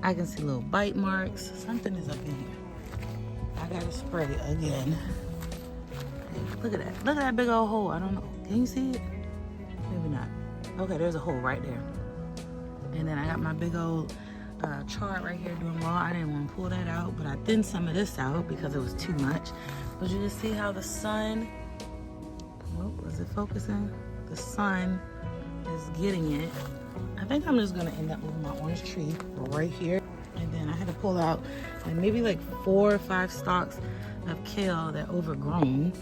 I can see little bite marks. Something is up in here. I gotta spray it again. Look at that. Look at that big old hole. I don't know. Can you see it? Maybe not. Okay, there's a hole right there. And then I got my big old chart right here doing well. I didn't want to pull that out, but I thinned some of this out because it was too much. But you can see how the sun, oh, is it focusing? The sun is getting it. I think I'm just gonna end up with my orange tree right here. And then I had to pull out maybe like 4 or 5 stalks of kale that overgrown.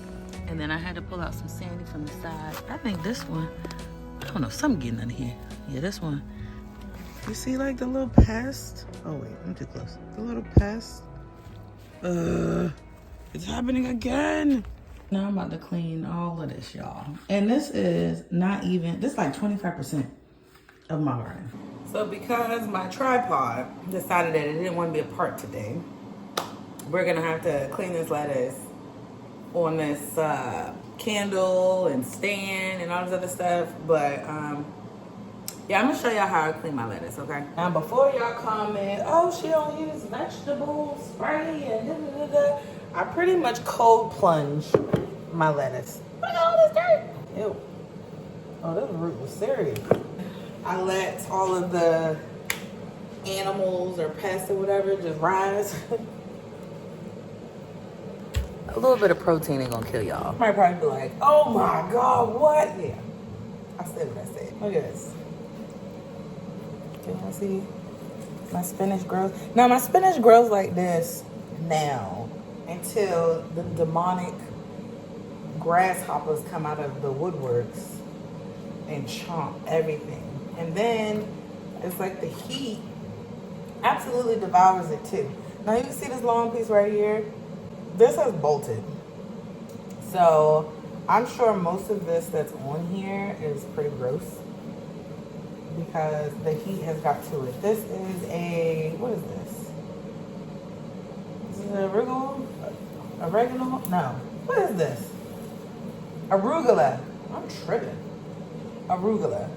And then I had to pull out some sandy from the side. I think this one, I don't know, something getting under here. Yeah, this one. You see like the little pest? Oh wait, I'm too close. The little pest. It's happening again. Now I'm about to clean all of this, y'all. And this is not even, this is like 25% of my garden. So because my tripod decided that it didn't want to be a part today, we're gonna have to clean this lettuce on this candle and stand and all this other stuff. But yeah, I'm gonna show y'all how I clean my lettuce, okay? Now before y'all comment, oh, she don't use vegetable spray and da-da-da-da, I pretty much cold plunge my lettuce. Look at all this dirt. Ew. Oh, this root was serious. I let all of the animals or pests or whatever just rise. A little bit of protein ain't gonna kill y'all. Might probably be like, oh my God, what? Yeah, I said what I said. Look at this. Can y'all see my spinach grows? Now my spinach grows like this now until the demonic grasshoppers come out of the woodworks and chomp everything. And then it's like the heat absolutely devours it too. Now you can see this long piece right here. This has bolted. So I'm sure most of this that's on here is pretty gross because the heat has got to it. This is a, what is this? This is arugula? Oregano? No. What is this? Arugula. I'm tripping. Arugula.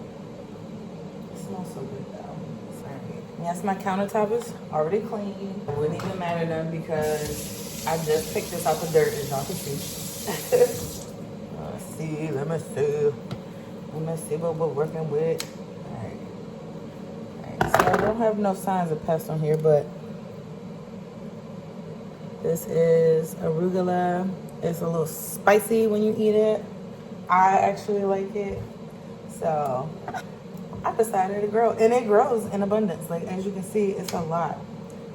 It smells so good though. Sorry. Yes, my countertop is already clean. It wouldn't even matter none because I just picked this out the dirt, as y'all can see. Let's see, let me see what we're working with. Alright, so I don't have no signs of pests on here, but this is arugula. It's a little spicy when you eat it. I actually like it. So I decided to grow, and it grows in abundance. Like, as you can see, it's a lot.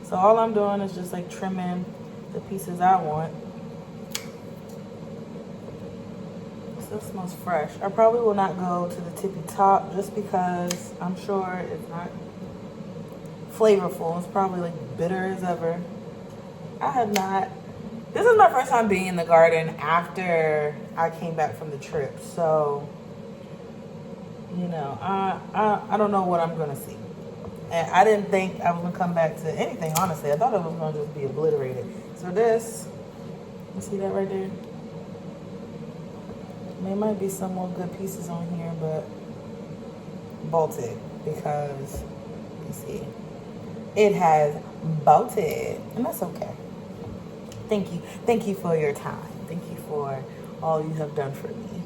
So all I'm doing is just like trimming the pieces I want. Still smells fresh. I probably will not go to the tippy top just because I'm sure it's not flavorful. It's probably like bitter as ever. I have not. This is my first time being in the garden after I came back from the trip. So, you know, I don't know what I'm gonna see. And I didn't think I was gonna come back to anything, honestly. I thought it was gonna just be obliterated. So this, you see that right there? There might be some more good pieces on here, but bolted because you see, it has bolted, and that's okay. Thank you for your time. Thank you for all you have done for me.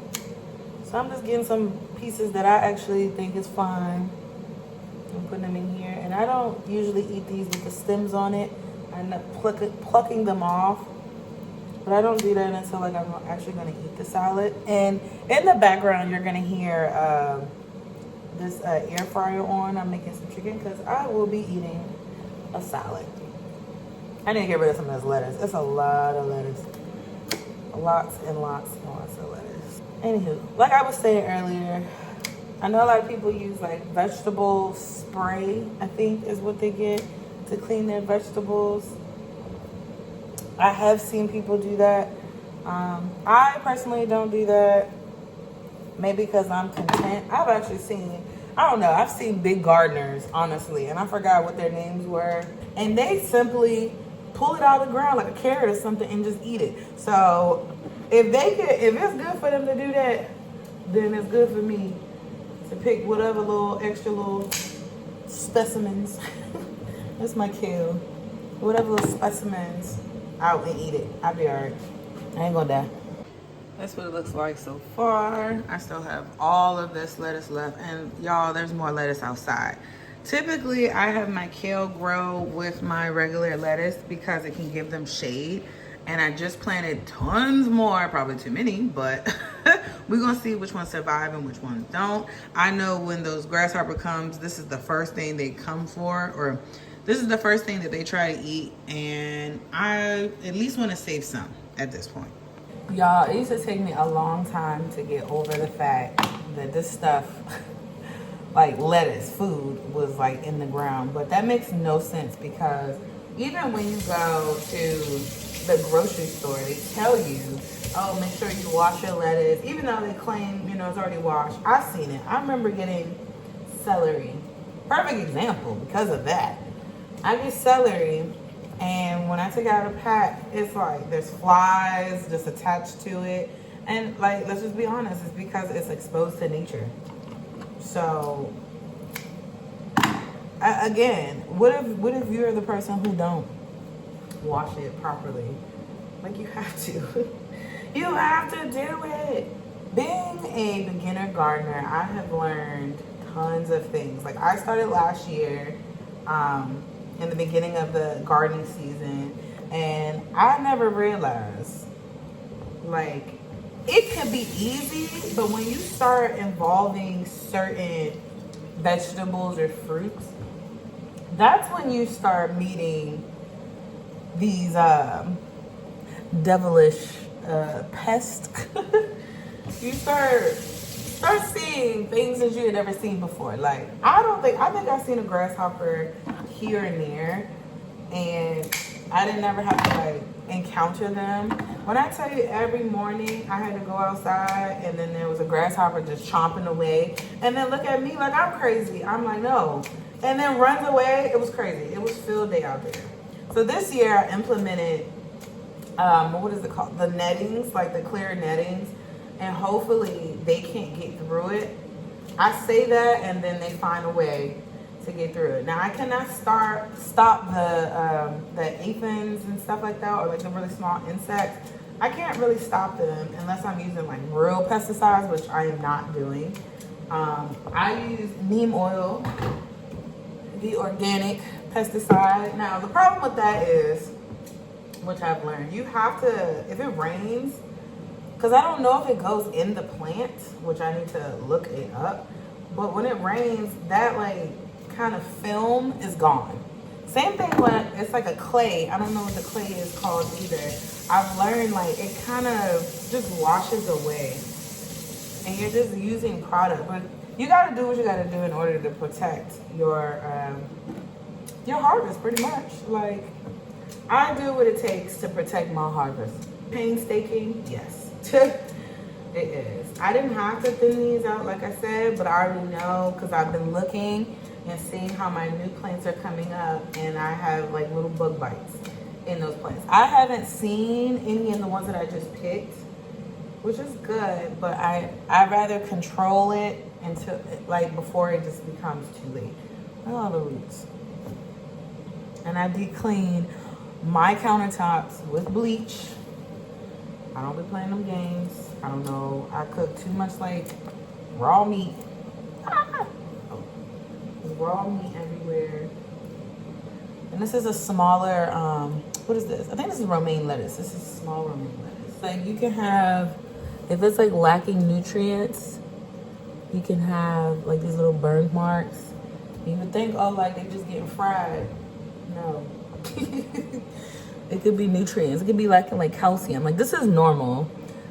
So I'm just getting some pieces that I actually think is fine and putting them in here. And I don't usually eat these with the stems on it. I end up plucking them off. But I don't do that until like I'm actually gonna eat the salad. And in the background, you're gonna hear this air fryer on. I'm making some chicken because I will be eating a salad. I need to get rid of some of this lettuce. It's a lot of lettuce. Lots and lots and lots of lettuce. Anywho, like I was saying earlier, I know a lot of people use like vegetable spray, I think is what they get to clean their vegetables. I have seen people do that. I personally don't do that. Maybe because I'm content. I've actually seen, I don't know, I've seen big gardeners, honestly, and I forgot what their names were. And they simply pull it out of the ground like a carrot or something and just eat it. So if it's good for them to do that, then it's good for me to pick whatever little extra little specimens That's my kale. Whatever little specimens, I'll eat it. I'll be alright. I ain't gonna die. That's what it looks like so far. I still have all of this lettuce left. And y'all, there's more lettuce outside. Typically, I have my kale grow with my regular lettuce because it can give them shade. And I just planted tons more, probably too many, but we're gonna see which ones survive and which ones don't. I know when those grasshopper comes, this is the first thing they come for, or this is the first thing that they try to eat. And I at least wanna save some at this point. Y'all, it used to take me a long time to get over the fact that this stuff, like lettuce, food, was like in the ground. But that makes no sense because even when you go to the grocery store, they tell you, oh, make sure you wash your lettuce. Even though they claim, you know, it's already washed. I've seen it. I remember getting celery. Perfect example because of that. I get celery. And when I take it out of the pack, it's like there's flies just attached to it. And like, let's just be honest, it's because it's exposed to nature. So, again, what if you're the person who don't wash it properly? Like, you have to. You have to do it. Being a beginner gardener, I have learned tons of things. Like, I started last year, in the beginning of the gardening season, and I never realized, like, it could be easy, but when you start involving certain vegetables or fruits, that's when you start meeting these devilish pests. You start seeing things that you had never seen before. Like, I think I've seen a grasshopper here and there, and I didn't never have to like encounter them. When I tell you, every morning I had to go outside and then there was a grasshopper just chomping away, and then look at me like I'm crazy. I'm like, no, and then runs away. It was crazy. It was field day out there. So this year I implemented what is it called, the nettings, like the clear nettings, and hopefully they can't get through it. I say that, and then they find a way to get through it. Now I cannot stop the aphids and stuff like that, or like the really small insects. I can't really stop them unless I'm using like real pesticides, which I am not doing. I use neem oil, the organic pesticide. Now the problem with that is, which I've learned, you have to, if it rains, because I don't know if it goes in the plant, which I need to look it up, but when it rains, that like kind of film is gone. Same thing when it's like a clay. I don't know what the clay is called either. I've learned like it kind of just washes away, and you're just using product. But you got to do what you got to do in order to protect your harvest, pretty much. Like, I do what it takes to protect my harvest. Painstaking, yes. It is. I didn't have to thin these out, like I said, but I already know because I've been looking and seeing how my new plants are coming up, and I have like little bug bites in those plants. I haven't seen any in the ones that I just picked, which is good, but I'd rather control it until like before it just becomes too late. Look at all the roots. And I deep clean my countertops with bleach. I don't be playing them games. I don't know. I cook too much like raw meat. Raw meat everywhere. And this is a smaller, what is this? I think this is romaine lettuce. This is small romaine lettuce. Like, you can have, if it's like lacking nutrients, you can have like these little burn marks. You would think, oh, like they just getting fried. No. It could be nutrients. It could be lacking like calcium. Like, this is normal.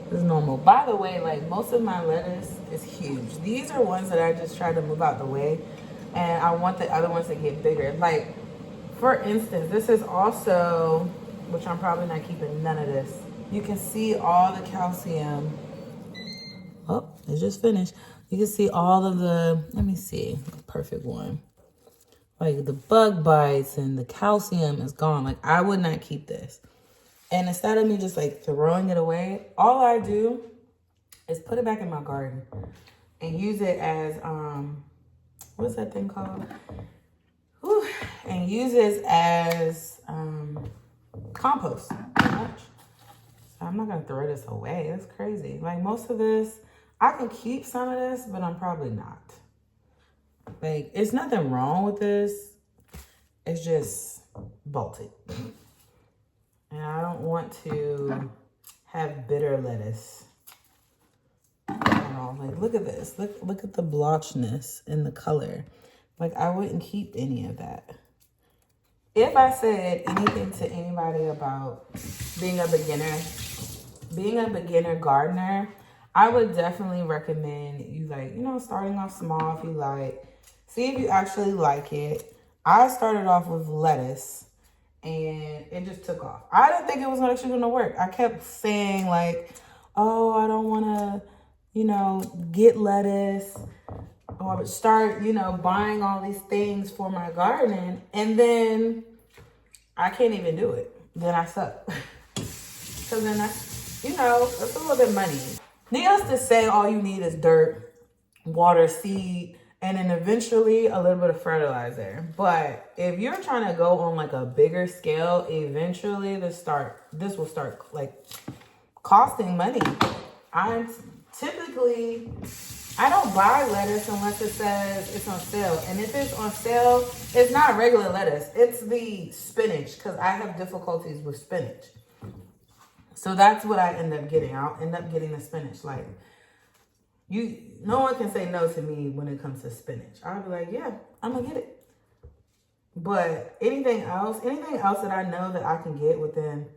This is normal. By the way, like, most of my lettuce is huge. These are ones that I just try to move out the way, and I want the other ones to get bigger. Like, for instance, this is also, which I'm probably not keeping none of this. You can see all the calcium. Oh, it just finished. You can see all of the, let me see, the perfect one. Like, the bug bites and the calcium is gone. Like, I would not keep this. And instead of me just like throwing it away, all I do is put it back in my garden and use it as, what's that thing called? Whew, and uses as compost pretty much. So I'm not gonna throw this away. That's crazy. Like most of this, I can keep some of this, but I'm probably not. Like, it's nothing wrong with this. It's just bolted. And I don't want to have bitter lettuce at all. Like, look at this. Look at the blotchness in the color. Like, I wouldn't keep any of that. If I said anything to anybody about being a beginner gardener, I would definitely recommend you, like, you know, starting off small if you like. See if you actually like it. I started off with lettuce and it just took off. I didn't think it was actually going to work. I kept saying like, oh, I don't want to, you know, get lettuce or start, you know, buying all these things for my garden. And then I can't even do it. Then I suck. So then that's, you know, it's a little bit money. Needless to say, all you need is dirt, water, seed, and then eventually a little bit of fertilizer. But if you're trying to go on like a bigger scale, eventually this will start like costing money. I don't buy lettuce unless it says it's on sale. And if it's on sale, it's not regular lettuce. It's the spinach, because I have difficulties with spinach. So that's what I end up getting. I'll end up getting the spinach. Like, no one can say no to me when it comes to spinach. I'll be like, yeah, I'm gonna get it. But anything else that I know that I can get within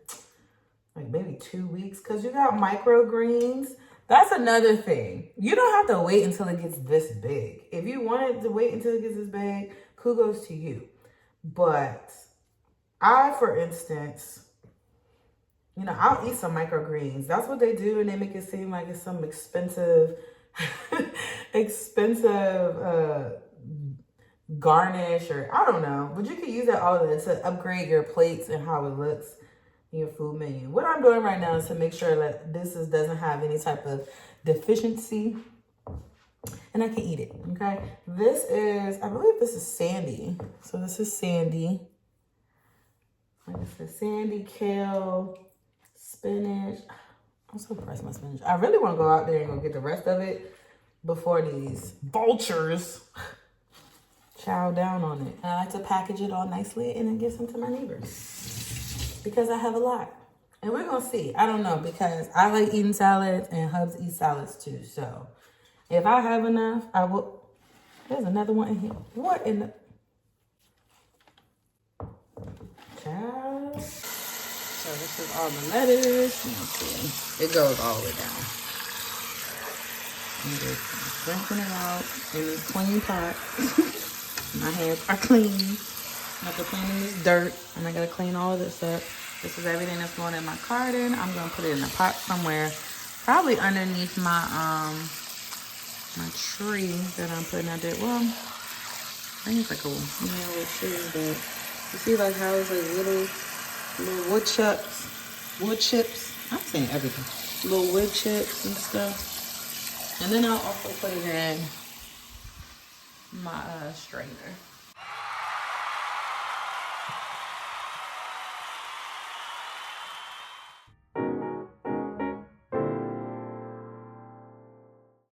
like maybe 2 weeks, because you got microgreens. That's another thing. You don't have to wait until it gets this big. If you wanted to wait until it gets this big, kudos to you. But I, for instance, you know, I'll eat some microgreens. That's what they do, and they make it seem like it's some expensive garnish, or I don't know. But you can use that all to upgrade your plates and how it looks in your food menu. What I'm doing right now is to make sure that this doesn't have any type of deficiency, and I can eat it, okay? This is, I believe this is Sandy. So this is Sandy. Like I said, Sandy, kale, spinach. I'm so pressed my spinach. I really want to go out there and go get the rest of it before these vultures chow down on it. And I like to package it all nicely and then give some to my neighbors, because I have a lot. And we're going to see. I don't know, because I like eating salads and Hubs eat salads too. So if I have enough, I will. There's another one in here. What in the... Child. So this is all the lettuce. Let's see. It goes all the way down. I'm just rinsing it out in this clean pot. My hands are clean. I have to clean in this dirt, and I gotta clean all of this up. This is everything that's going in my carton. I'm gonna put it in a pot somewhere, probably underneath my my tree that I'm putting out there. Well, I think it's like a little tree, but you see like how it's like little wood chips. I'm saying everything. Little wood chips and stuff. And then I'll also put it in my strainer.